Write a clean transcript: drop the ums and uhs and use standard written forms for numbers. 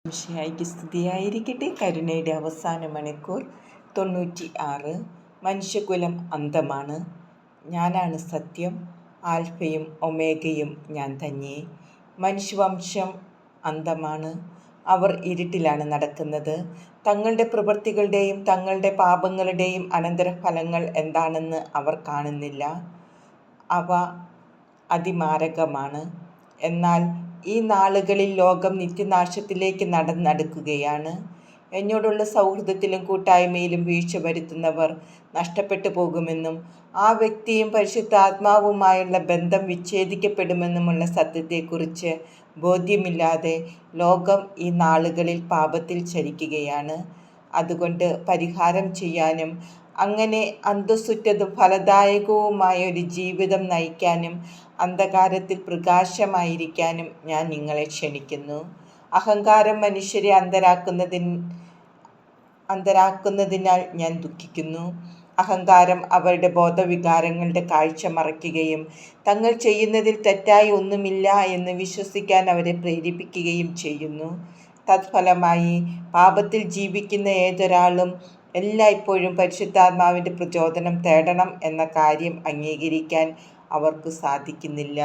മിശിഹായ്ക്ക് സ്തുതിയായിരിക്കട്ടെ. കരുണയുടെ അവസാന മണിക്കൂർ 96. മനുഷ്യകുലം അന്ധമാണ്. ഞാനാണ് സത്യം, ആൽഫയും ഒമേഗയും ഞാൻ തന്നെ. മനുഷ്യവംശം അന്ധമാണ്. അവർ ഇരുട്ടിലാണ് നടക്കുന്നത്. തങ്ങളുടെ പ്രവൃത്തികളുടെയും തങ്ങളുടെ പാപങ്ങളുടെയും അനന്തരഫലങ്ങൾ എന്താണെന്ന് അവർ കാണുന്നില്ല. അവ അതിമാരകമാണ്. എന്നാൽ ഈ നാളുകളിൽ ലോകം നിത്യനാശത്തിലേക്ക് നടന്നടുക്കുകയാണ്. എന്നോടുള്ള സൗഹൃദത്തിലും കൂട്ടായ്മയിലും വീഴ്ച വരുത്തുന്നവർ നഷ്ടപ്പെട്ടു പോകുമെന്നും ആ വ്യക്തിയും പരിശുദ്ധാത്മാവുമായുള്ള ബന്ധം വിച്ഛേദിക്കപ്പെടുമെന്നുമുള്ള സത്യത്തെക്കുറിച്ച് ബോധ്യമില്ലാതെ ലോകം ഈ നാളുകളിൽ പാപത്തിൽ ചരിക്കുകയാണ്. അതുകൊണ്ട് പരിഹാരം ചെയ്യാനും അങ്ങനെ അന്തസ്സുറ്റതും ഫലദായകവുമായ ഒരു ജീവിതം നയിക്കാനും അന്ധകാരത്തിൽ പ്രകാശമായിരിക്കാനും ഞാൻ നിങ്ങളെ ക്ഷണിക്കുന്നു. അഹങ്കാരം മനുഷ്യരെ അന്ധരാക്കുന്നതിനാൽ ഞാൻ ദുഃഖിക്കുന്നു. അഹങ്കാരം അവരുടെ ബോധവികാരങ്ങളുടെ കാഴ്ച മറയ്ക്കുകയും തങ്ങൾ ചെയ്യുന്നതിൽ തെറ്റായി ഒന്നുമില്ല എന്ന് വിശ്വസിക്കാൻ അവരെ പ്രേരിപ്പിക്കുകയും ചെയ്യുന്നു. തത്ഫലമായി പാപത്തിൽ ജീവിക്കുന്ന ഏതൊരാളും എല്ലായ്പ്പോഴും പരിശുദ്ധാത്മാവിൻ്റെ പ്രചോദനം തേടണം എന്ന കാര്യം അംഗീകരിക്കാൻ അവർക്ക് സാധിക്കുന്നില്ല.